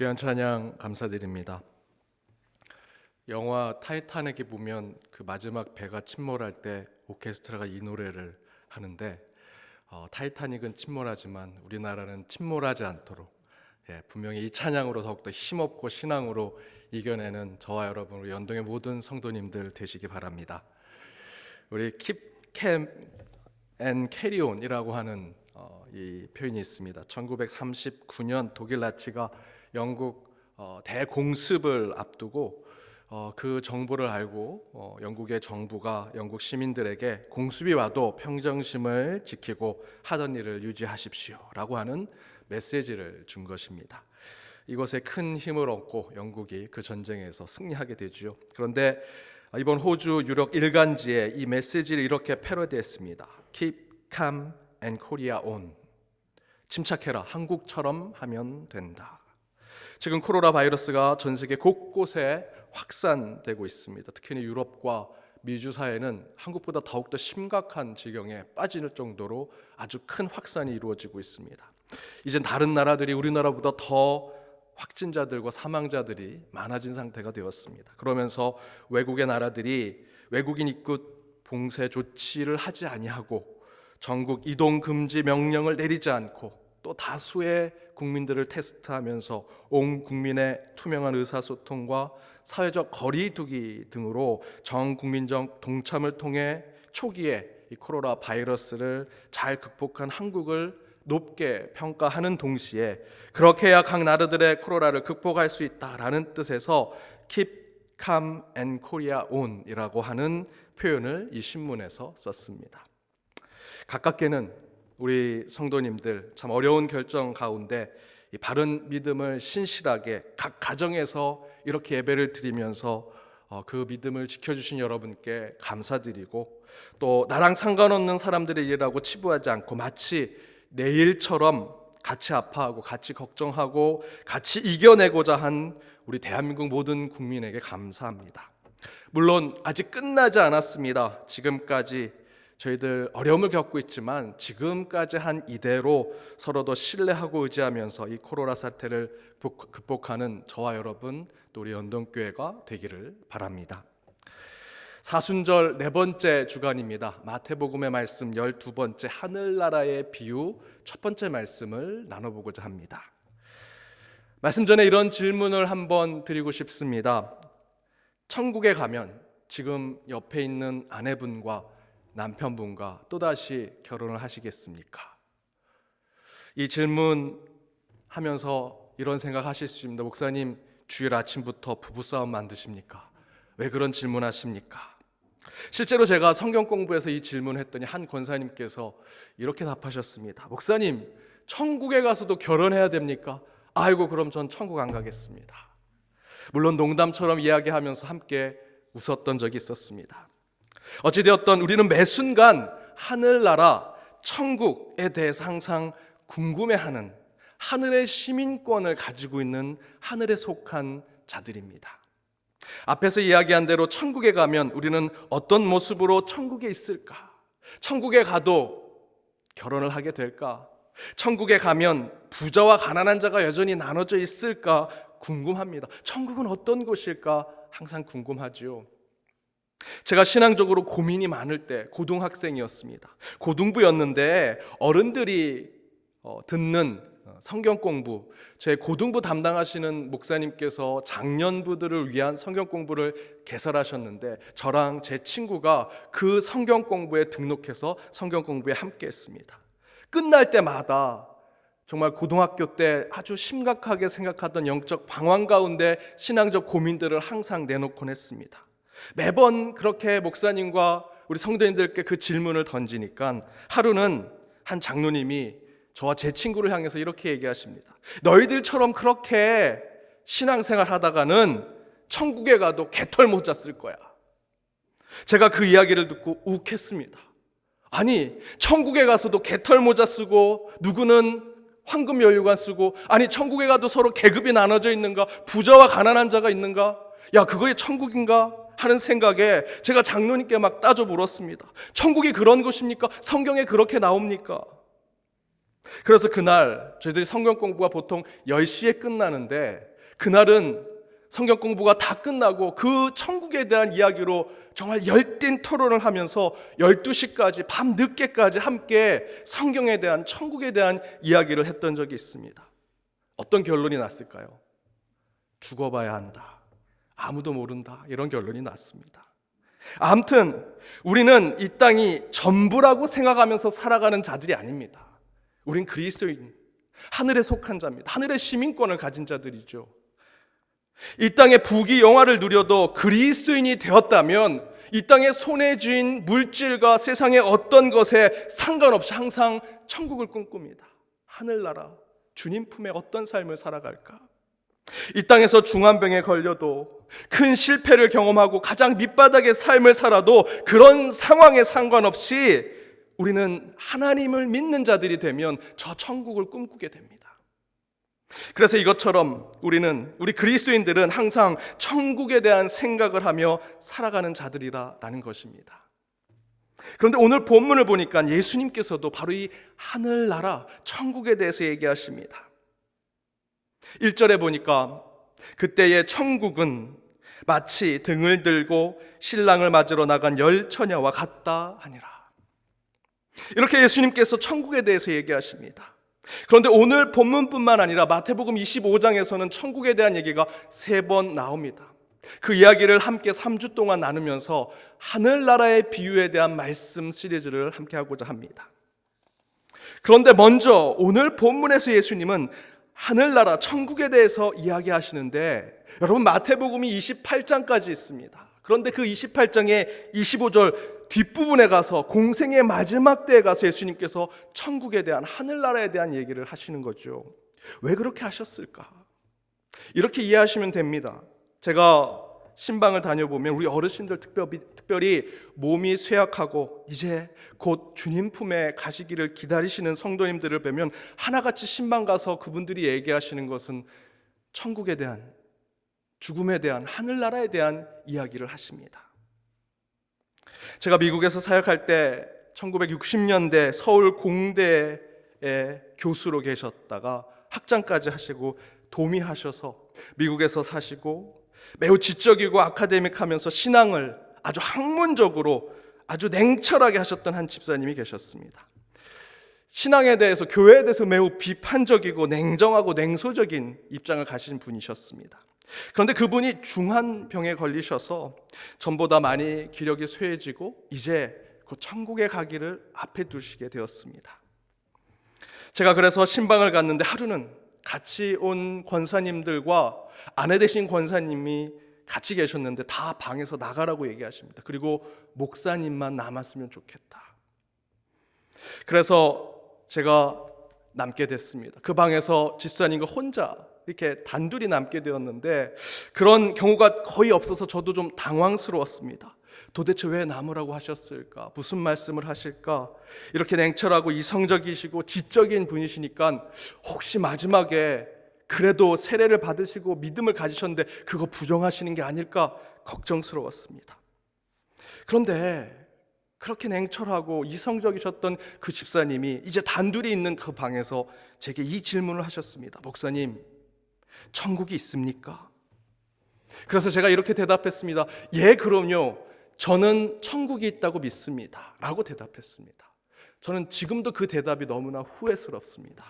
귀한 찬양 감사드립니다. 영화 타이타닉에 보면 그 마지막 배가 침몰할 때 오케스트라가 이 노래를 하는데 타이타닉은 침몰하지만 우리나라는 침몰하지 않도록 분명히 이 찬양으로 더욱더 힘없고 신앙으로 이겨내는 저와 여러분 우리 연동의 모든 성도님들 되시기 바랍니다. 우리 Keep Calm and Carry On이라고 하는 이 표현이 있습니다. 1939년 독일 나치가 영국 대공습을 앞두고 그 정보를 알고 영국의 정부가 영국 시민들에게 공습이 와도 평정심을 지키고 하던 일을 유지하십시오라고 하는 메시지를 준 것입니다. 이것에 큰 힘을 얻고 영국이 그 전쟁에서 승리하게 되죠. 그런데 이번 호주 유력 일간지에 이 메시지를 이렇게 패러디했습니다. Keep calm and Korea on. 침착해라, 한국처럼 하면 된다. 지금 코로나 바이러스가 전 세계 곳곳에 확산되고 있습니다. 특히 유럽과 미주 사회는 한국보다 더욱더 심각한 지경에 빠질 정도로 아주 큰 확산이 이루어지고 있습니다. 이젠 다른 나라들이 우리나라보다 더 확진자들과 사망자들이 많아진 상태가 되었습니다. 그러면서 외국의 나라들이 외국인 입국 봉쇄 조치를 하지 아니하고 전국 이동 금지 명령을 내리지 않고 또 다수의 국민들을 테스트하면서 온 국민의 투명한 의사소통과 사회적 거리두기 등으로 전 국민적 동참을 통해 초기에 이 코로나 바이러스를 잘 극복한 한국을 높게 평가하는 동시에 그렇게 해야 각 나라들의 코로나를 극복할 수 있다라는 뜻에서 Keep Calm and Korea On 이라고 하는 표현을 이 신문에서 썼습니다. 가깝게는 우리 성도님들 참 어려운 결정 가운데 이 바른 믿음을 신실하게 각 가정에서 이렇게 예배를 드리면서 그 믿음을 지켜주신 여러분께 감사드리고 또 나랑 상관없는 사람들의 일이라고 치부하지 않고 마치 내 일처럼 같이 아파하고 같이 걱정하고 같이 이겨내고자 한 우리 대한민국 모든 국민에게 감사합니다. 물론 아직 끝나지 않았습니다. 지금까지 저희들 어려움을 겪고 있지만 지금까지 한 이대로 서로 더 신뢰하고 의지하면서 이 코로나 사태를 극복하는 저와 여러분 또 우리 연동교회가 되기를 바랍니다. 사순절 네 번째 주간입니다. 마태복음의 말씀 12번째 하늘나라의 비유 첫 번째 말씀을 나눠보고자 합니다. 말씀 전에 이런 질문을 한번 드리고 싶습니다. 천국에 가면 지금 옆에 있는 아내분과 남편분과 또다시 결혼을 하시겠습니까? 이 질문 하면서 이런 생각 하실 수 있습니다. 목사님, 주일 아침부터 부부싸움 만드십니까? 왜 그런 질문 하십니까? 실제로 제가 성경 공부에서 이 질문을 했더니 한 권사님께서 이렇게 답하셨습니다. 목사님, 천국에 가서도 결혼해야 됩니까? 아이고, 그럼 전 천국 안 가겠습니다. 물론 농담처럼 이야기하면서 함께 웃었던 적이 있었습니다. 어찌되었던 우리는 매 순간 하늘나라, 천국에 대해서 항상 궁금해하는 하늘의 시민권을 가지고 있는 하늘에 속한 자들입니다. 앞에서 이야기한 대로 천국에 가면 우리는 어떤 모습으로 천국에 있을까? 천국에 가도 결혼을 하게 될까? 천국에 가면 부자와 가난한 자가 여전히 나눠져 있을까? 궁금합니다. 천국은 어떤 곳일까? 항상 궁금하지요. 제가 신앙적으로 고민이 많을 때 고등학생이었습니다. 고등부였는데 어른들이 듣는 성경 공부, 제 고등부 담당하시는 목사님께서 장년부들을 위한 성경 공부를 개설하셨는데 저랑 제 친구가 그 성경 공부에 등록해서 성경 공부에 함께 했습니다. 끝날 때마다 정말 고등학교 때 아주 심각하게 생각하던 영적 방황 가운데 신앙적 고민들을 항상 내놓곤 했습니다. 매번 그렇게 목사님과 우리 성도님들께 그 질문을 던지니까 하루는 한 장로님이 저와 제 친구를 향해서 이렇게 얘기하십니다. 너희들처럼 그렇게 신앙생활 하다가는 천국에 가도 개털 모자 쓸 거야. 제가 그 이야기를 듣고 욱했습니다. 아니, 천국에 가서도 개털 모자 쓰고 누구는 황금 연료관 쓰고, 아니 천국에 가도 서로 계급이 나눠져 있는가? 부자와 가난한 자가 있는가? 야, 그거에 천국인가? 하는 생각에 제가 장로님께 막 따져 물었습니다. 천국이 그런 곳입니까? 성경에 그렇게 나옵니까? 그래서 그날 저희들이 성경 공부가 보통 10시에 끝나는데 그날은 성경 공부가 다 끝나고 그 천국에 대한 이야기로 정말 열띤 토론을 하면서 12시까지 밤 늦게까지 함께 성경에 대한 천국에 대한 이야기를 했던 적이 있습니다. 어떤 결론이 났을까요? 죽어봐야 한다. 아무도 모른다. 이런 결론이 났습니다. 아무튼 우리는 이 땅이 전부라고 생각하면서 살아가는 자들이 아닙니다. 우린 그리스도인, 하늘에 속한 자입니다. 하늘의 시민권을 가진 자들이죠. 이 땅의 부귀영화를 누려도 그리스도인이 되었다면 이 땅의 손에 쥔 물질과 세상의 어떤 것에 상관없이 항상 천국을 꿈꿉니다. 하늘나라, 주님 품에 어떤 삶을 살아갈까? 이 땅에서 중환병에 걸려도 큰 실패를 경험하고 가장 밑바닥의 삶을 살아도 그런 상황에 상관없이 우리는 하나님을 믿는 자들이 되면 저 천국을 꿈꾸게 됩니다. 그래서 이것처럼 우리 그리스도인들은 항상 천국에 대한 생각을 하며 살아가는 자들이라는 것입니다. 그런데 오늘 본문을 보니까 예수님께서도 바로 이 하늘나라, 천국에 대해서 얘기하십니다. 1절에 보니까 그때의 천국은 마치 등을 들고 신랑을 맞으러 나간 열 처녀와 같다 하니라. 이렇게 예수님께서 천국에 대해서 얘기하십니다. 그런데 오늘 본문뿐만 아니라 마태복음 25장에서는 천국에 대한 얘기가 3번 나옵니다. 그 이야기를 함께 3주 동안 나누면서 하늘나라의 비유에 대한 말씀 시리즈를 함께 하고자 합니다. 그런데 먼저 오늘 본문에서 예수님은 하늘나라 천국에 대해서 이야기하시는데 여러분 마태복음이 28장까지 있습니다. 그런데 그 28장의 25절 뒷부분에 가서 공생의 마지막 때에 가서 예수님께서 천국에 대한 하늘나라에 대한 얘기를 하시는 거죠. 왜 그렇게 하셨을까? 이렇게 이해하시면 됩니다. 제가 신방을 다녀보면 우리 어르신들 특별히 몸이 쇠약하고 이제 곧 주님 품에 가시기를 기다리시는 성도님들을 뵈면 하나같이 신방 가서 그분들이 얘기하시는 것은 천국에 대한, 죽음에 대한, 하늘나라에 대한 이야기를 하십니다. 제가 미국에서 사역할 때 1960년대 서울 공대에 교수로 계셨다가 학장까지 하시고 도미하셔서 미국에서 사시고 매우 지적이고 아카데믹하면서 신앙을 아주 학문적으로 아주 냉철하게 하셨던 한 집사님이 계셨습니다. 신앙에 대해서, 교회에 대해서 매우 비판적이고 냉정하고 냉소적인 입장을 가진 분이셨습니다. 그런데 그분이 중환병에 걸리셔서 전보다 많이 기력이 쇠해지고 이제 곧 천국에 가기를 앞에 두시게 되었습니다. 제가 그래서 신방을 갔는데 하루는 같이 온 권사님들과 아내 되신 권사님이 같이 계셨는데 다 방에서 나가라고 얘기하십니다. 그리고 목사님만 남았으면 좋겠다. 그래서 제가 남게 됐습니다. 그 방에서 집사님과 혼자 이렇게 단둘이 남게 되었는데 그런 경우가 거의 없어서 저도 좀 당황스러웠습니다. 도대체 왜 남으라고 하셨을까? 무슨 말씀을 하실까? 이렇게 냉철하고 이성적이시고 지적인 분이시니까 혹시 마지막에 그래도 세례를 받으시고 믿음을 가지셨는데 그거 부정하시는 게 아닐까 걱정스러웠습니다. 그런데 그렇게 냉철하고 이성적이셨던 그 집사님이 이제 단둘이 있는 그 방에서 제게 이 질문을 하셨습니다. 목사님, 천국이 있습니까? 그래서 제가 이렇게 대답했습니다. 예, 그럼요. 저는 천국이 있다고 믿습니다. 라고 대답했습니다. 저는 지금도 그 대답이 너무나 후회스럽습니다.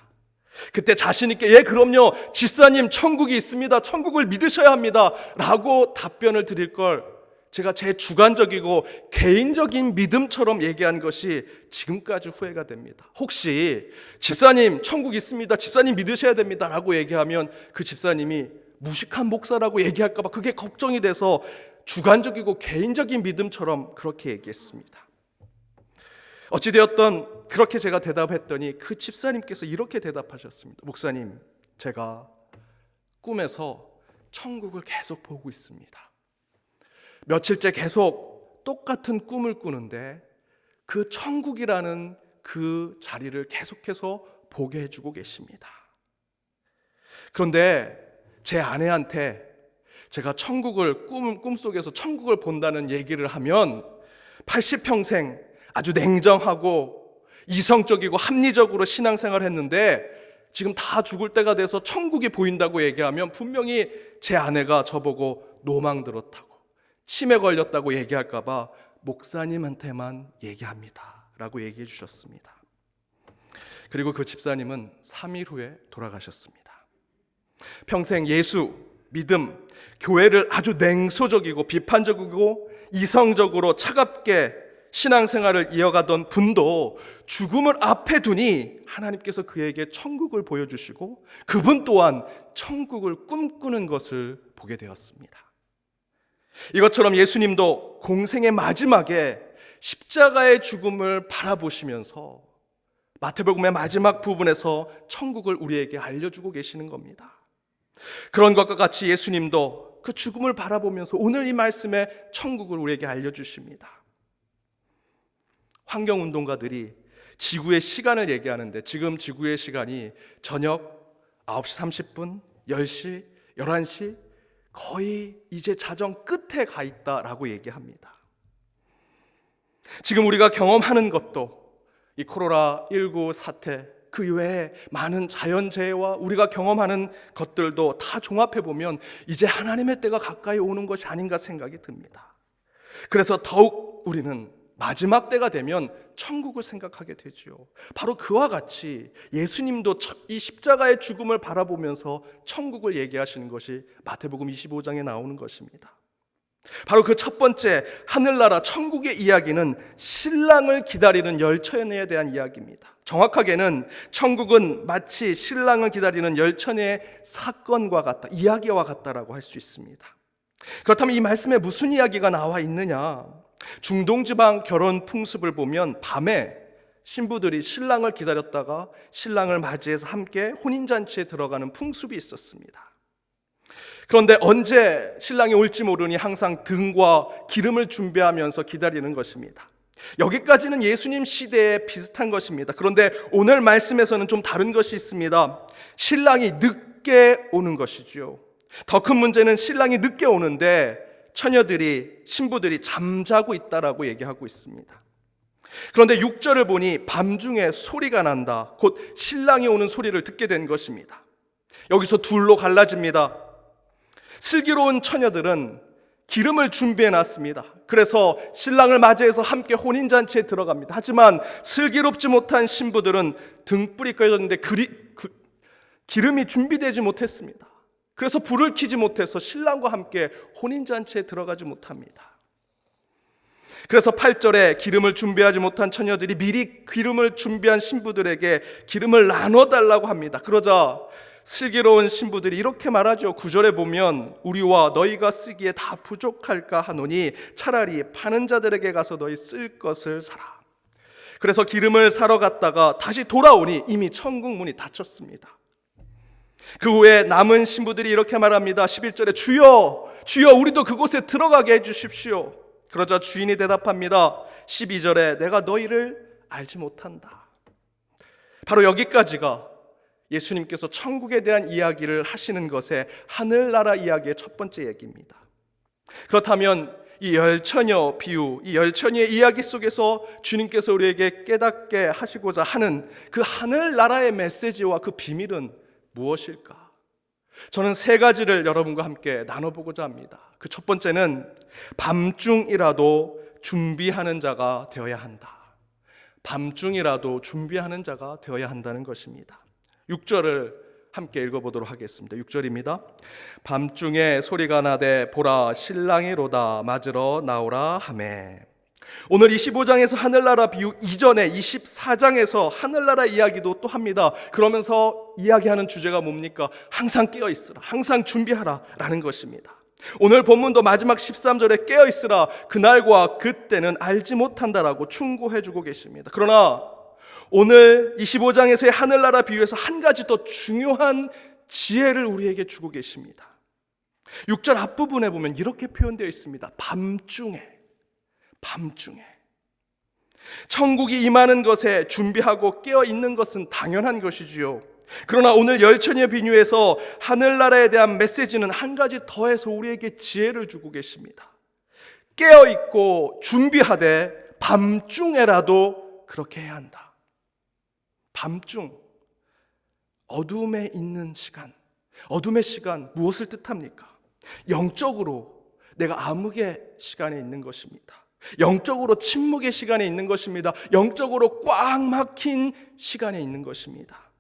그때 자신 있게 예, 그럼요. 집사님, 천국이 있습니다. 천국을 믿으셔야 합니다. 라고 답변을 드릴 걸 제가 제 주관적이고 개인적인 믿음처럼 얘기한 것이 지금까지 후회가 됩니다. 혹시 집사님 천국 있습니다, 집사님 믿으셔야 됩니다 라고 얘기하면 그 집사님이 무식한 목사라고 얘기할까 봐 그게 걱정이 돼서 주관적이고 개인적인 믿음처럼 그렇게 얘기했습니다. 어찌되었던 그렇게 제가 대답했더니 그 집사님께서 이렇게 대답하셨습니다. 목사님, 제가 꿈에서 천국을 계속 보고 있습니다. 며칠째 계속 똑같은 꿈을 꾸는데 그 천국이라는 그 자리를 계속해서 보게 해주고 계십니다. 그런데 제 아내한테 제가 천국을 꿈속에서 천국을 본다는 얘기를 하면 80평생 아주 냉정하고 이성적이고 합리적으로 신앙생활을 했는데 지금 다 죽을 때가 돼서 천국이 보인다고 얘기하면 분명히 제 아내가 저보고 노망 들었다고, 치매 걸렸다고 얘기할까 봐 목사님한테만 얘기합니다 라고 얘기해 주셨습니다. 그리고 그 집사님은 3일 후에 돌아가셨습니다. 평생 예수, 믿음, 교회를 아주 냉소적이고 비판적이고 이성적으로 차갑게 신앙생활을 이어가던 분도 죽음을 앞에 두니 하나님께서 그에게 천국을 보여주시고 그분 또한 천국을 꿈꾸는 것을 보게 되었습니다. 이것처럼 예수님도 공생의 마지막에 십자가의 죽음을 바라보시면서 마태복음의 마지막 부분에서 천국을 우리에게 알려주고 계시는 겁니다. 그런 것과 같이 예수님도 그 죽음을 바라보면서 오늘 이 말씀에 천국을 우리에게 알려주십니다. 환경운동가들이 지구의 시간을 얘기하는데 지금 지구의 시간이 저녁 9시 30분, 10시, 11시 거의 이제 자정 끝에 가 있다라고 얘기합니다. 지금 우리가 경험하는 것도 이 코로나19 사태 그 이외에 많은 자연재해와 우리가 경험하는 것들도 다 종합해보면 이제 하나님의 때가 가까이 오는 것이 아닌가 생각이 듭니다. 그래서 더욱 우리는 마지막 때가 되면 천국을 생각하게 되죠. 바로 그와 같이 예수님도 이 십자가의 죽음을 바라보면서 천국을 얘기하시는 것이 마태복음 25장에 나오는 것입니다. 바로 그 첫 번째 하늘나라 천국의 이야기는 신랑을 기다리는 열처녀에 대한 이야기입니다. 정확하게는 천국은 마치 신랑을 기다리는 열처녀의 사건과 같다, 이야기와 같다라고 할 수 있습니다. 그렇다면 이 말씀에 무슨 이야기가 나와 있느냐? 중동지방 결혼 풍습을 보면 밤에 신부들이 신랑을 기다렸다가 신랑을 맞이해서 함께 혼인잔치에 들어가는 풍습이 있었습니다. 그런데 언제 신랑이 올지 모르니 항상 등과 기름을 준비하면서 기다리는 것입니다. 여기까지는 예수님 시대에 비슷한 것입니다. 그런데 오늘 말씀에서는 좀 다른 것이 있습니다. 신랑이 늦게 오는 것이죠. 더 큰 문제는 신랑이 늦게 오는데 처녀들이, 신부들이 잠자고 있다라고 얘기하고 있습니다. 그런데 6절을 보니 밤중에 소리가 난다, 곧 신랑이 오는 소리를 듣게 된 것입니다. 여기서 둘로 갈라집니다. 슬기로운 처녀들은 기름을 준비해 놨습니다. 그래서 신랑을 맞이해서 함께 혼인잔치에 들어갑니다. 하지만 슬기롭지 못한 신부들은 등불이 꺼졌는데 기름이 준비되지 못했습니다. 그래서 불을 켜지 못해서 신랑과 함께 혼인잔치에 들어가지 못합니다. 그래서 8절에 기름을 준비하지 못한 처녀들이 미리 기름을 준비한 신부들에게 기름을 나눠달라고 합니다. 그러자 슬기로운 신부들이 이렇게 말하죠. 9절에 보면 우리와 너희가 쓰기에 다 부족할까 하노니 차라리 파는 자들에게 가서 너희 쓸 것을 사라. 그래서 기름을 사러 갔다가 다시 돌아오니 이미 천국 문이 닫혔습니다. 그 후에 남은 신부들이 이렇게 말합니다. 11절에 주여, 주여 우리도 그곳에 들어가게 해주십시오. 그러자 주인이 대답합니다. 12절에 내가 너희를 알지 못한다. 바로 여기까지가 예수님께서 천국에 대한 이야기를 하시는 것의 하늘나라 이야기의 첫 번째 얘기입니다. 그렇다면 이 열처녀 비유, 이 열처녀의 이야기 속에서 주님께서 우리에게 깨닫게 하시고자 하는 그 하늘나라의 메시지와 그 비밀은 무엇일까? 저는 세 가지를 여러분과 함께 나눠보고자 합니다. 그 첫 번째는 밤중이라도 준비하는 자가 되어야 한다. 밤중이라도 준비하는 자가 되어야 한다는 것입니다. 6절을 함께 읽어보도록 하겠습니다. 6절입니다. 밤중에 소리가 나되 보라 신랑이로다 맞으러 나오라 하매. 오늘 25장에서 하늘나라 비유 이전에 24장에서 하늘나라 이야기도 또 합니다. 그러면서 이야기하는 주제가 뭡니까? 항상 깨어있으라, 항상 준비하라 라는 것입니다. 오늘 본문도 마지막 13절에 깨어있으라, 그날과 그때는 알지 못한다라고 충고해주고 계십니다. 그러나 오늘 25장에서의 하늘나라 비유에서 한 가지 더 중요한 지혜를 우리에게 주고 계십니다. 6절 앞부분에 보면 이렇게 표현되어 있습니다. 밤중에. 천국이 임하는 것에 준비하고 깨어있는 것은 당연한 것이지요. 그러나 오늘 열처녀 비유에서 하늘나라에 대한 메시지는 한 가지 더해서 우리에게 지혜를 주고 계십니다. 깨어있고 준비하되 밤중에라도 그렇게 해야 한다. 밤중, 어둠에 있는 시간, 어둠의 시간 무엇을 뜻합니까? 영적으로 내가 암흑의 시간에 있는 것입니다. 영적으로 침묵의 시간에 있는 것입니다. 영적으로 꽉 막힌 시간에 있는 것입니다.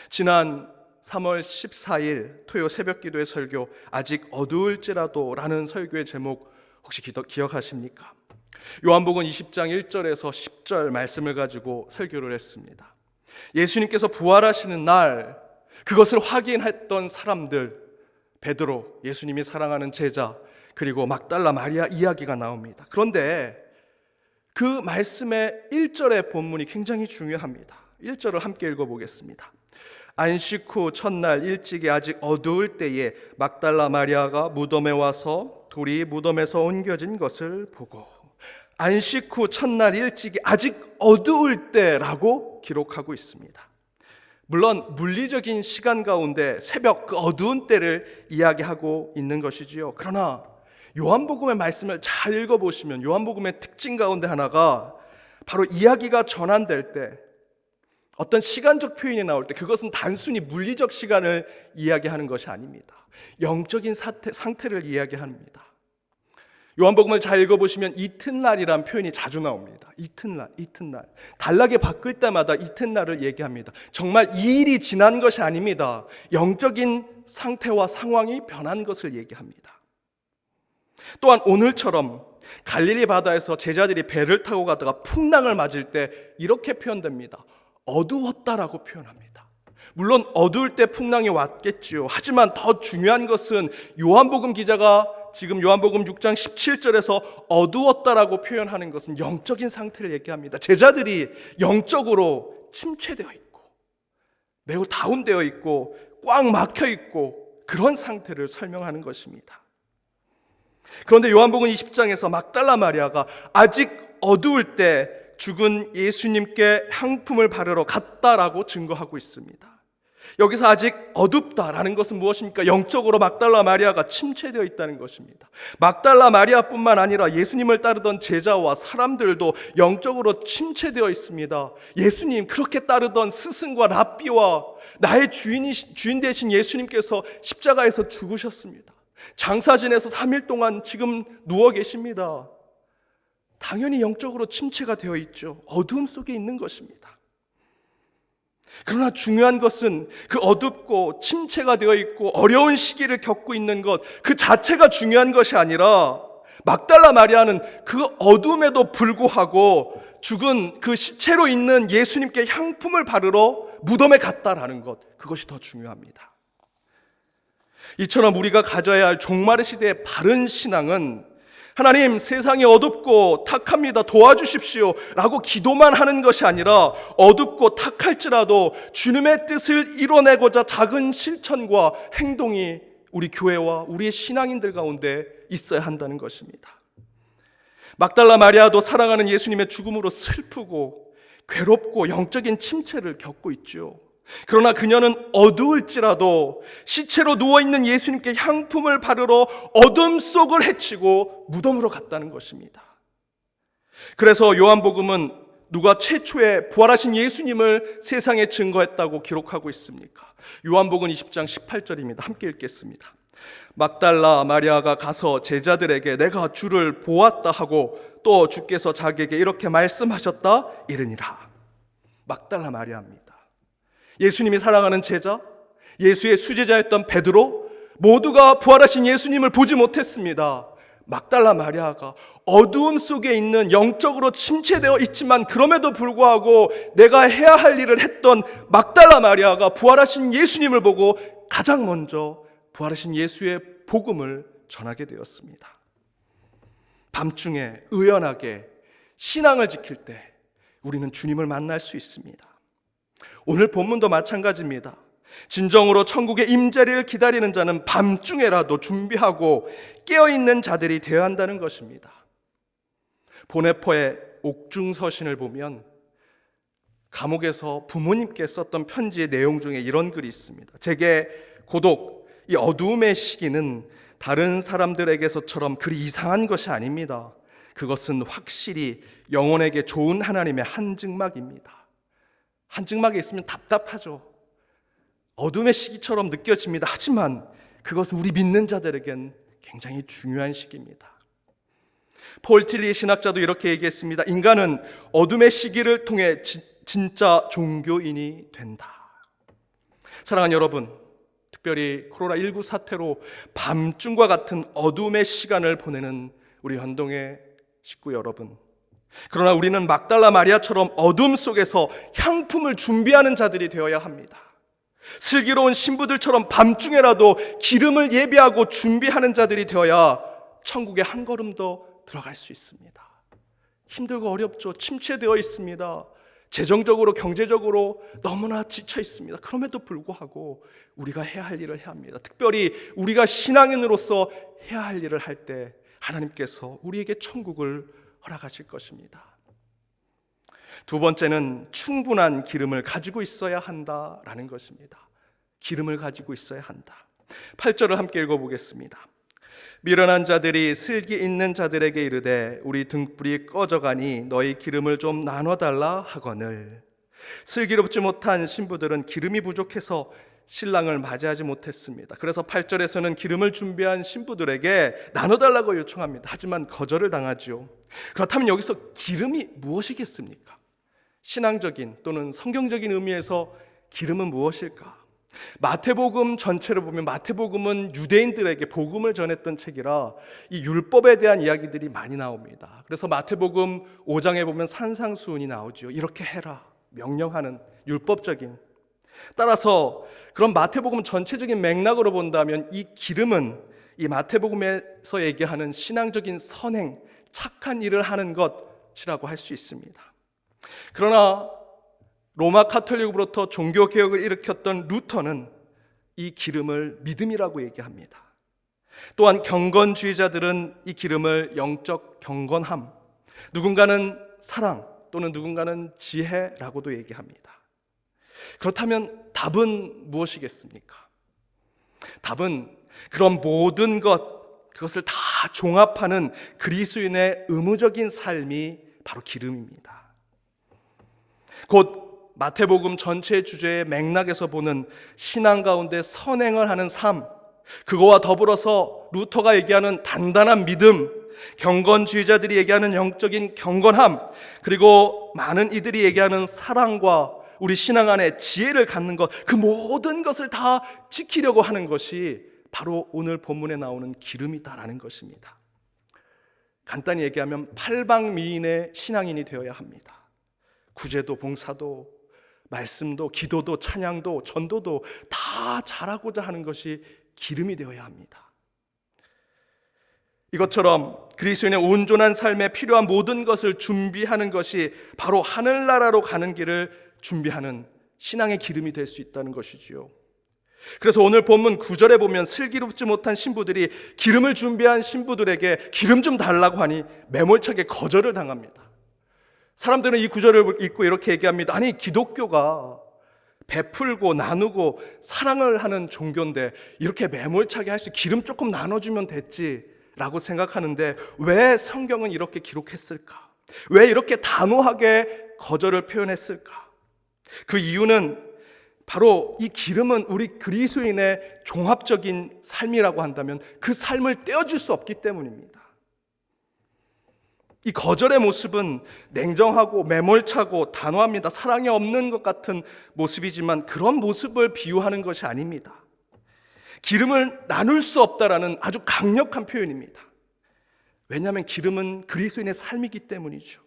지난 3월 14일 토요 새벽 기도의 설교, 아직 어두울지라도 라는 설교의 제목 혹시 기억하십니까? 요한복음 20장 1절에서 10절 말씀을 가지고 설교를 했습니다. 예수님께서 부활하시는 날 그것을 확인했던 사람들, 베드로, 예수님이 사랑하는 제자, 그리고 막달라 마리아 이야기가 나옵니다. 그런데 그 말씀의 1절의 본문이 굉장히 중요합니다. 1절을 함께 읽어보겠습니다. 안식 후 첫날 일찍이 아직 어두울 때에 막달라 마리아가 무덤에 와서 돌이 무덤에서 옮겨진 것을 보고, 안식 후 첫날 일찍이 아직 어두울 때라고 기록하고 있습니다. 물론 물리적인 시간 가운데 새벽 그 어두운 때를 이야기하고 있는 것이지요. 그러나 요한복음의 말씀을 잘 읽어보시면 요한복음의 특징 가운데 하나가 바로 이야기가 전환될 때, 어떤 시간적 표현이 나올 때 그것은 단순히 물리적 시간을 이야기하는 것이 아닙니다. 영적인 상태를 이야기합니다. 요한복음을 잘 읽어보시면 이튿날이라는 표현이 자주 나옵니다. 이튿날. 단락에 바뀔 때마다 이튿날을 얘기합니다. 정말 이 일이 지난 것이 아닙니다. 영적인 상태와 상황이 변한 것을 얘기합니다. 또한 오늘처럼 갈릴리 바다에서 제자들이 배를 타고 가다가 풍랑을 맞을 때 이렇게 표현됩니다. 어두웠다라고 표현합니다. 물론 어두울 때 풍랑이 왔겠지요. 하지만 더 중요한 것은 요한복음 기자가 지금 요한복음 6장 17절에서 어두웠다라고 표현하는 것은 영적인 상태를 얘기합니다. 제자들이 영적으로 침체되어 있고 매우 다운되어 있고 꽉 막혀 있고 그런 상태를 설명하는 것입니다. 그런데 요한복음 20장에서 막달라 마리아가 아직 어두울 때 죽은 예수님께 향품을 바르러 갔다라고 증거하고 있습니다. 여기서 아직 어둡다라는 것은 무엇입니까? 영적으로 막달라 마리아가 침체되어 있다는 것입니다. 막달라 마리아뿐만 아니라 예수님을 따르던 제자와 사람들도 영적으로 침체되어 있습니다. 예수님, 그렇게 따르던 스승과 랍비와 나의 주인 되신 예수님께서 십자가에서 죽으셨습니다. 장사 지내서 3일 동안 지금 누워 계십니다. 당연히 영적으로 침체가 되어 있죠. 어두움 속에 있는 것입니다. 그러나 중요한 것은 그 어둡고 침체가 되어 있고 어려운 시기를 겪고 있는 것 그 자체가 중요한 것이 아니라 막달라 마리아는 그 어둠에도 불구하고 죽은 그 시체로 있는 예수님께 향품을 바르러 무덤에 갔다라는 것, 그것이 더 중요합니다. 이처럼 우리가 가져야 할 종말의 시대의 바른 신앙은 하나님, 세상이 어둡고 탁합니다, 도와주십시오 라고 기도만 하는 것이 아니라 어둡고 탁할지라도 주님의 뜻을 이뤄내고자 작은 실천과 행동이 우리 교회와 우리의 신앙인들 가운데 있어야 한다는 것입니다. 막달라 마리아도 사랑하는 예수님의 죽음으로 슬프고 괴롭고 영적인 침체를 겪고 있죠. 그러나 그녀는 어두울지라도 시체로 누워있는 예수님께 향품을 바르러 어둠 속을 헤치고 무덤으로 갔다는 것입니다. 그래서 요한복음은 누가 최초에 부활하신 예수님을 세상에 증거했다고 기록하고 있습니까? 요한복음 20장 18절입니다. 함께 읽겠습니다. 막달라 마리아가 가서 제자들에게 내가 주를 보았다 하고 또 주께서 자기에게 이렇게 말씀하셨다 이르니라. 막달라 마리아입니다. 예수님이 사랑하는 제자, 예수의 수제자였던 베드로, 모두가 부활하신 예수님을 보지 못했습니다. 막달라 마리아가 어두움 속에 있는, 영적으로 침체되어 있지만 그럼에도 불구하고 내가 해야 할 일을 했던 막달라 마리아가 부활하신 예수님을 보고 가장 먼저 부활하신 예수의 복음을 전하게 되었습니다. 밤중에 의연하게 신앙을 지킬 때 우리는 주님을 만날 수 있습니다. 오늘 본문도 마찬가지입니다. 진정으로 천국의 임자리를 기다리는 자는 밤중에라도 준비하고 깨어있는 자들이 되어야 한다는 것입니다. 보네포의 옥중서신을 보면 감옥에서 부모님께 썼던 편지의 내용 중에 이런 글이 있습니다. 제게 고독, 이 어두움의 시기는 다른 사람들에게서처럼 그리 이상한 것이 아닙니다. 그것은 확실히 영혼에게 좋은 하나님의 한 증막입니다. 한증막에 있으면 답답하죠. 어둠의 시기처럼 느껴집니다. 하지만 그것은 우리 믿는 자들에겐 굉장히 중요한 시기입니다. 폴 틸리 신학자도 이렇게 얘기했습니다. 인간은 어둠의 시기를 통해 진짜 종교인이 된다. 사랑하는 여러분, 특별히 코로나19 사태로 밤중과 같은 어둠의 시간을 보내는 우리 현동의 식구 여러분, 그러나 우리는 막달라 마리아처럼 어둠 속에서 향품을 준비하는 자들이 되어야 합니다. 슬기로운 신부들처럼 밤중에라도 기름을 예비하고 준비하는 자들이 되어야 천국에 한 걸음 더 들어갈 수 있습니다. 힘들고 어렵죠. 침체되어 있습니다. 재정적으로 경제적으로 너무나 지쳐 있습니다. 그럼에도 불구하고 우리가 해야 할 일을 해야 합니다. 특별히 우리가 신앙인으로서 해야 할 일을 할 때 하나님께서 우리에게 천국을 허락하실 것입니다. 두 번째는 충분한 기름을 가지고 있어야 한다라는 것입니다. 기름을 가지고 있어야 한다. 8절을 함께 읽어보겠습니다. 미련한 자들이 슬기 있는 자들에게 이르되 우리 등불이 꺼져가니 너희 기름을 좀 나눠달라 하거늘. 슬기롭지 못한 신부들은 기름이 부족해서 신랑을 맞이하지 못했습니다. 그래서 8절에서는 기름을 준비한 신부들에게 나눠달라고 요청합니다. 하지만 거절을 당하지요. 그렇다면 여기서 기름이 무엇이겠습니까? 신앙적인 또는 성경적인 의미에서 기름은 무엇일까? 마태복음 전체를 보면 마태복음은 유대인들에게 복음을 전했던 책이라 이 율법에 대한 이야기들이 많이 나옵니다. 그래서 마태복음 5장에 보면 산상수훈이 나오지요. 이렇게 해라 명령하는 율법적인. 따라서 그런 마태복음 전체적인 맥락으로 본다면 이 기름은 이 마태복음에서 얘기하는 신앙적인 선행, 착한 일을 하는 것이라고 할 수 있습니다. 그러나 로마 카톨릭으로부터 종교개혁을 일으켰던 루터는 이 기름을 믿음이라고 얘기합니다. 또한 경건주의자들은 이 기름을 영적 경건함, 누군가는 사랑 또는 누군가는 지혜라고도 얘기합니다. 그렇다면 답은 무엇이겠습니까? 답은 그런 모든 그것을 다 종합하는 그리스도인의 의무적인 삶이 바로 기름입니다. 곧 마태복음 전체 주제의 맥락에서 보는 신앙 가운데 선행을 하는 삶, 그거와 더불어서 루터가 얘기하는 단단한 믿음, 경건주의자들이 얘기하는 영적인 경건함, 그리고 많은 이들이 얘기하는 사랑과 우리 신앙 안에 지혜를 갖는 것, 그 모든 것을 다 지키려고 하는 것이 바로 오늘 본문에 나오는 기름이다라는 것입니다. 간단히 얘기하면 팔방미인의 신앙인이 되어야 합니다. 구제도 봉사도 말씀도 기도도 찬양도 전도도 다 잘하고자 하는 것이 기름이 되어야 합니다. 이것처럼 그리스도인의 온전한 삶에 필요한 모든 것을 준비하는 것이 바로 하늘나라로 가는 길을 준비하는 신앙의 기름이 될 수 있다는 것이지요. 그래서 오늘 본문 9절에 보면 슬기롭지 못한 신부들이 기름을 준비한 신부들에게 기름 좀 달라고 하니 매몰차게 거절을 당합니다. 사람들은 이 구절을 읽고 이렇게 얘기합니다. 아니, 기독교가 베풀고 나누고 사랑을 하는 종교인데 이렇게 매몰차게 할 수 기름 조금 나눠주면 됐지라고 생각하는데 왜 성경은 이렇게 기록했을까? 왜 이렇게 단호하게 거절을 표현했을까? 그 이유는 바로 이 기름은 우리 그리스도인의 종합적인 삶이라고 한다면 그 삶을 떼어줄 수 없기 때문입니다. 이 거절의 모습은 냉정하고 매몰차고 단호합니다. 사랑이 없는 것 같은 모습이지만 그런 모습을 비유하는 것이 아닙니다. 기름을 나눌 수 없다라는 아주 강력한 표현입니다. 왜냐하면 기름은 그리스도인의 삶이기 때문이죠.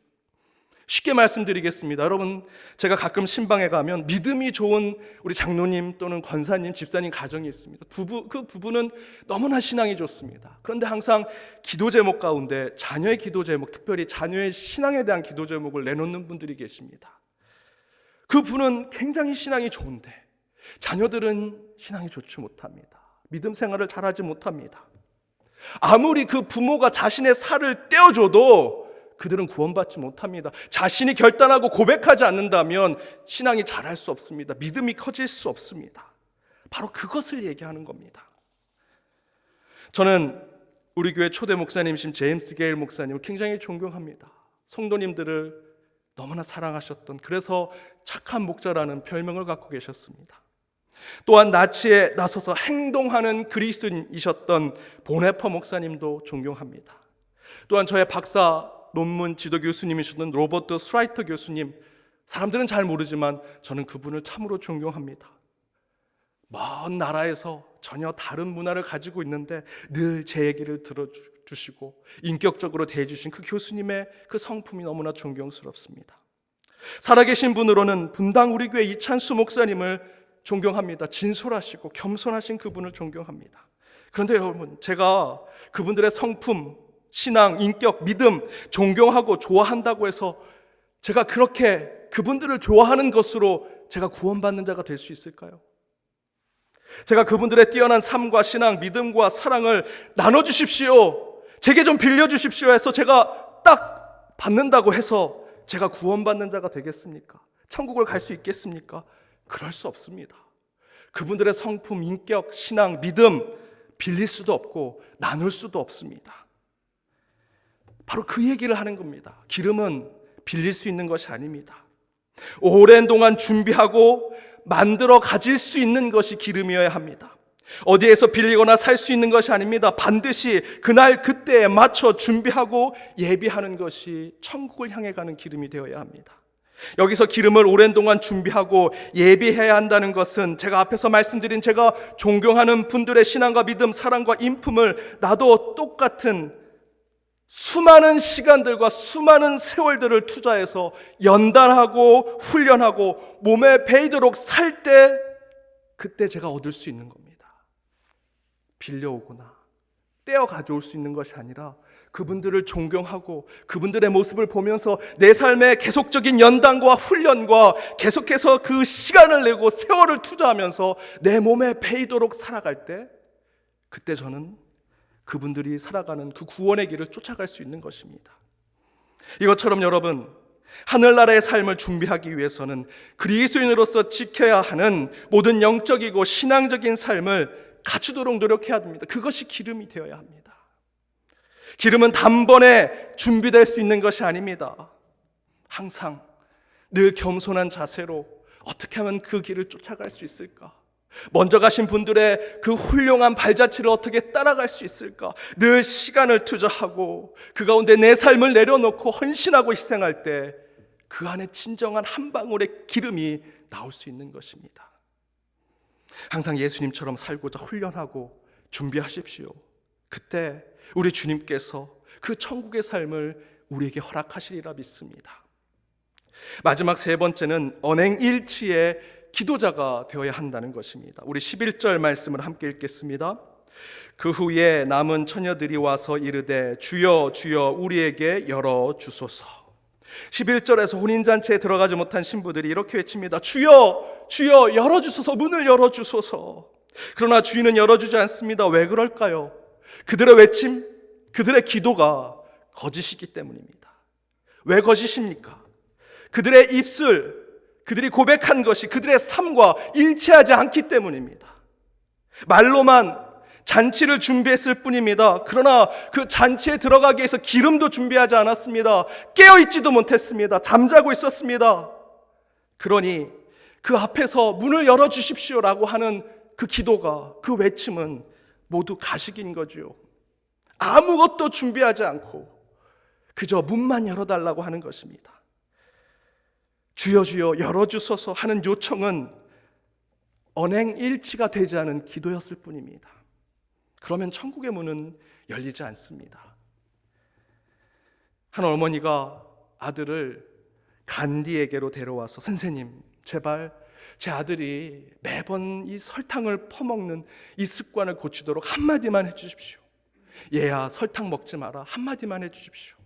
쉽게 말씀드리겠습니다. 여러분, 제가 가끔 신방에 가면 믿음이 좋은 우리 장로님 또는 권사님, 집사님 가정이 있습니다. 그 부부는 너무나 신앙이 좋습니다. 그런데 항상 기도 제목 가운데 자녀의 기도 제목, 특별히 자녀의 신앙에 대한 기도 제목을 내놓는 분들이 계십니다. 그 분은 굉장히 신앙이 좋은데 자녀들은 신앙이 좋지 못합니다. 믿음 생활을 잘하지 못합니다. 아무리 그 부모가 자신의 살을 떼어줘도 그들은 구원받지 못합니다. 자신이 결단하고 고백하지 않는다면 신앙이 자랄 수 없습니다. 믿음이 커질 수 없습니다. 바로 그것을 얘기하는 겁니다. 저는 우리 교회 초대 목사님이신 제임스 게일 목사님을 굉장히 존경합니다. 성도님들을 너무나 사랑하셨던, 그래서 착한 목자라는 별명을 갖고 계셨습니다. 또한 나치에 나서서 행동하는 그리스도인이셨던 보네퍼 목사님도 존경합니다. 또한 저의 박사 논문 지도 교수님이셨던 로버트 스라이터 교수님, 사람들은 잘 모르지만 저는 그분을 참으로 존경합니다. 먼 나라에서 전혀 다른 문화를 가지고 있는데 늘 제 얘기를 들어주시고 인격적으로 대해주신 그 교수님의 그 성품이 너무나 존경스럽습니다. 살아계신 분으로는 분당 우리 교회 이찬수 목사님을 존경합니다. 진솔하시고 겸손하신 그분을 존경합니다. 그런데 여러분, 제가 그분들의 성품, 신앙, 인격, 믿음 존경하고 좋아한다고 해서 제가 그렇게 그분들을 좋아하는 것으로 제가 구원받는 자가 될 수 있을까요? 제가 그분들의 뛰어난 삶과 신앙, 믿음과 사랑을 나눠주십시오, 제게 좀 빌려주십시오 해서 제가 딱 받는다고 해서 제가 구원받는 자가 되겠습니까? 천국을 갈 수 있겠습니까? 그럴 수 없습니다. 그분들의 성품, 인격, 신앙, 믿음 빌릴 수도 없고 나눌 수도 없습니다. 바로 그 얘기를 하는 겁니다. 기름은 빌릴 수 있는 것이 아닙니다. 오랜 동안 준비하고 만들어 가질 수 있는 것이 기름이어야 합니다. 어디에서 빌리거나 살 수 있는 것이 아닙니다. 반드시 그날 그때에 맞춰 준비하고 예비하는 것이 천국을 향해 가는 기름이 되어야 합니다. 여기서 기름을 오랜 동안 준비하고 예비해야 한다는 것은 제가 앞에서 말씀드린 제가 존경하는 분들의 신앙과 믿음, 사랑과 인품을 나도 똑같은 수많은 시간들과 수많은 세월들을 투자해서 연단하고 훈련하고 몸에 배이도록 살 때 그때 제가 얻을 수 있는 겁니다. 빌려오거나 떼어 가져올 수 있는 것이 아니라 그분들을 존경하고 그분들의 모습을 보면서 내 삶의 계속적인 연단과 훈련과 계속해서 그 시간을 내고 세월을 투자하면서 내 몸에 배이도록 살아갈 때 그때 저는 그분들이 살아가는 그 구원의 길을 쫓아갈 수 있는 것입니다. 이것처럼 여러분, 하늘나라의 삶을 준비하기 위해서는 그리스도인으로서 지켜야 하는 모든 영적이고 신앙적인 삶을 갖추도록 노력해야 합니다. 그것이 기름이 되어야 합니다. 기름은 단번에 준비될 수 있는 것이 아닙니다. 항상 늘 겸손한 자세로 어떻게 하면 그 길을 쫓아갈 수 있을까? 먼저 가신 분들의 그 훌륭한 발자취를 어떻게 따라갈 수 있을까? 늘 시간을 투자하고 그 가운데 내 삶을 내려놓고 헌신하고 희생할 때 그 안에 진정한 한 방울의 기름이 나올 수 있는 것입니다. 항상 예수님처럼 살고자 훈련하고 준비하십시오. 그때 우리 주님께서 그 천국의 삶을 우리에게 허락하시리라 믿습니다. 마지막 세 번째는 언행일치의 기도자가 되어야 한다는 것입니다. 우리 11절 말씀을 함께 읽겠습니다. 그 후에 남은 처녀들이 와서 이르되 주여 주여 우리에게 열어주소서. 11절에서 혼인잔치에 들어가지 못한 신부들이 이렇게 외칩니다. 주여 주여 열어주소서, 문을 열어주소서. 그러나 주인은 열어주지 않습니다. 왜 그럴까요? 그들의 외침, 그들의 기도가 거짓이기 때문입니다. 왜 거짓입니까? 그들의 입술, 그들이 고백한 것이 그들의 삶과 일치하지 않기 때문입니다. 말로만 잔치를 준비했을 뿐입니다. 그러나 그 잔치에 들어가기 위해서 기름도 준비하지 않았습니다. 깨어있지도 못했습니다. 잠자고 있었습니다. 그러니 그 앞에서 문을 열어주십시오라고 하는 그 기도가, 그 외침은 모두 가식인 거죠. 아무것도 준비하지 않고 그저 문만 열어달라고 하는 것입니다. 주여 주여 열어주소서 하는 요청은 언행일치가 되지 않은 기도였을 뿐입니다. 그러면 천국의 문은 열리지 않습니다. 한 어머니가 아들을 간디에게로 데려와서 선생님, 제발 제 아들이 매번 이 설탕을 퍼먹는 이 습관을 고치도록 한마디만 해주십시오. 얘야 설탕 먹지 마라, 한마디만 해주십시오.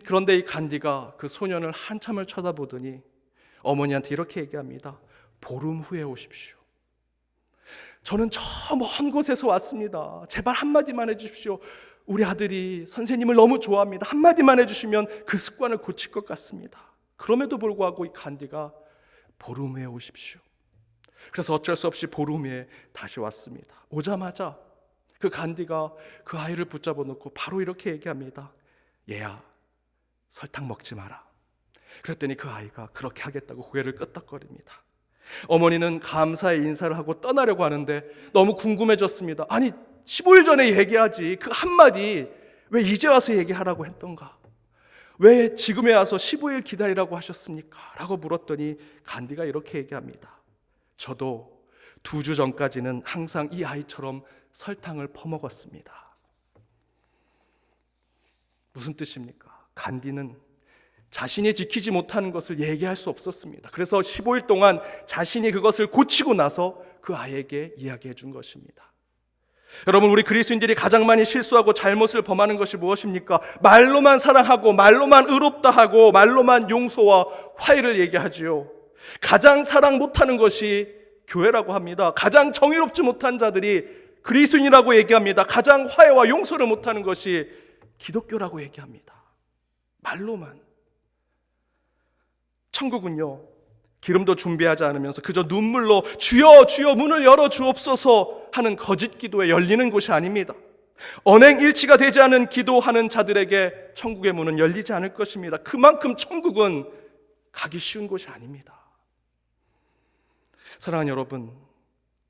그런데 이 간디가 그 소년을 한참을 쳐다보더니 어머니한테 이렇게 얘기합니다. 보름 후에 오십시오. 저는 저 먼 곳에서 왔습니다. 제발 한마디만 해주십시오. 우리 아들이 선생님을 너무 좋아합니다. 한마디만 해주시면 그 습관을 고칠 것 같습니다. 그럼에도 불구하고 이 간디가 보름 후에 오십시오. 그래서 어쩔 수 없이 보름 후에 다시 왔습니다. 오자마자 그 간디가 그 아이를 붙잡아 놓고 바로 이렇게 얘기합니다. 얘야 설탕 먹지 마라. 그랬더니 그 아이가 그렇게 하겠다고 고개를 끄덕거립니다. 어머니는 감사의 인사를 하고 떠나려고 하는데 너무 궁금해졌습니다. 아니 15일 전에 얘기하지, 그 한마디 왜 이제 와서 얘기하라고 했던가? 왜 지금에 와서 15일 기다리라고 하셨습니까? 라고 물었더니 간디가 이렇게 얘기합니다. 저도 2주 전까지는 항상 이 아이처럼 설탕을 퍼먹었습니다. 무슨 뜻입니까? 간디는 자신이 지키지 못하는 것을 얘기할 수 없었습니다. 그래서 15일 동안 자신이 그것을 고치고 나서 그 아이에게 이야기해 준 것입니다. 여러분, 우리 그리스도인들이 가장 많이 실수하고 잘못을 범하는 것이 무엇입니까? 말로만 사랑하고 말로만 의롭다 하고 말로만 용서와 화해를 얘기하지요. 가장 사랑 못하는 것이 교회라고 합니다. 가장 정의롭지 못한 자들이 그리스도인이라고 얘기합니다. 가장 화해와 용서를 못하는 것이 기독교라고 얘기합니다. 말로만. 천국은요, 기름도 준비하지 않으면서 그저 눈물로 주여 주여 문을 열어 주옵소서 하는 거짓 기도에 열리는 곳이 아닙니다. 언행일치가 되지 않은 기도하는 자들에게 천국의 문은 열리지 않을 것입니다. 그만큼 천국은 가기 쉬운 곳이 아닙니다. 사랑하는 여러분,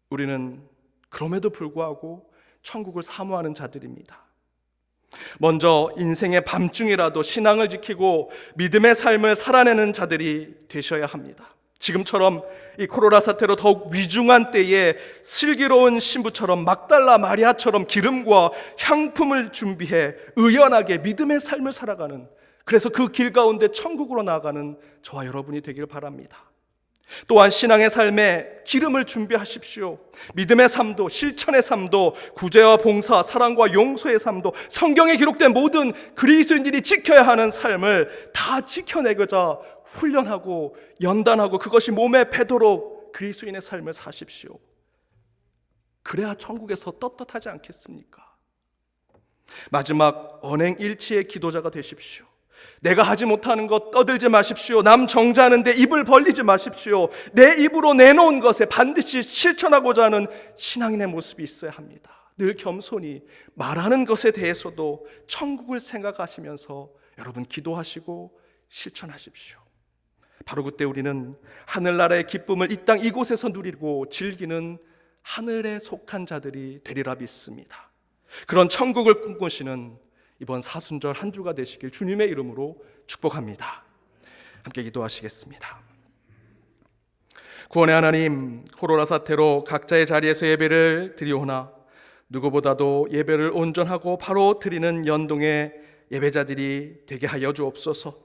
우리는 그럼에도 불구하고 천국을 사모하는 자들입니다. 먼저 인생의 밤중이라도 신앙을 지키고 믿음의 삶을 살아내는 자들이 되셔야 합니다. 지금처럼 이 코로나 사태로 더욱 위중한 때에 슬기로운 신부처럼 막달라 마리아처럼 기름과 향품을 준비해 의연하게 믿음의 삶을 살아가는, 그래서 그 길 가운데 천국으로 나아가는 저와 여러분이 되기를 바랍니다. 또한 신앙의 삶에 기름을 준비하십시오. 믿음의 삶도, 실천의 삶도, 구제와 봉사, 사랑과 용서의 삶도, 성경에 기록된 모든 그리스도인들이 지켜야 하는 삶을 다 지켜내고자 훈련하고 연단하고 그것이 몸에 배도록 그리스도인의 삶을 사십시오. 그래야 천국에서 떳떳하지 않겠습니까? 마지막, 언행일치의 기도자가 되십시오. 내가 하지 못하는 것 떠들지 마십시오. 남 정죄하는데 입을 벌리지 마십시오. 내 입으로 내놓은 것에 반드시 실천하고자 하는 신앙인의 모습이 있어야 합니다. 늘 겸손히 말하는 것에 대해서도 천국을 생각하시면서 여러분 기도하시고 실천하십시오. 바로 그때 우리는 하늘나라의 기쁨을 이 땅 이곳에서 누리고 즐기는 하늘에 속한 자들이 되리라 믿습니다. 그런 천국을 꿈꾸시는 이번 사순절 한 주가 되시길 주님의 이름으로 축복합니다. 함께 기도하시겠습니다. 구원의 하나님, 코로나 사태로 각자의 자리에서 예배를 드리오나 누구보다도 예배를 온전하고 바로 드리는 연동의 예배자들이 되게 하여 주옵소서.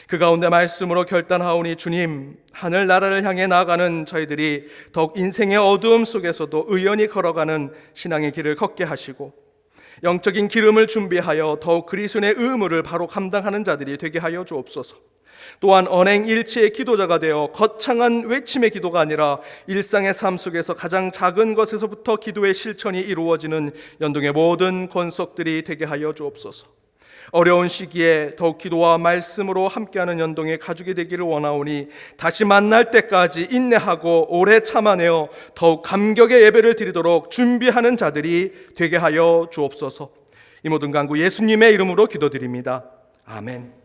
그 가운데 말씀으로 결단하오니 주님, 하늘나라를 향해 나아가는 저희들이 더욱 인생의 어두움 속에서도 의연히 걸어가는 신앙의 길을 걷게 하시고 영적인 기름을 준비하여 더욱 그리스도의 의무를 바로 감당하는 자들이 되게 하여 주옵소서. 또한 언행일치의 기도자가 되어 거창한 외침의 기도가 아니라 일상의 삶 속에서 가장 작은 것에서부터 기도의 실천이 이루어지는 연동의 모든 권속들이 되게 하여 주옵소서. 어려운 시기에 더욱 기도와 말씀으로 함께하는 연동의 가족이 되기를 원하오니 다시 만날 때까지 인내하고 오래 참아내어 더욱 감격의 예배를 드리도록 준비하는 자들이 되게 하여 주옵소서. 이 모든 간구 예수님의 이름으로 기도드립니다. 아멘.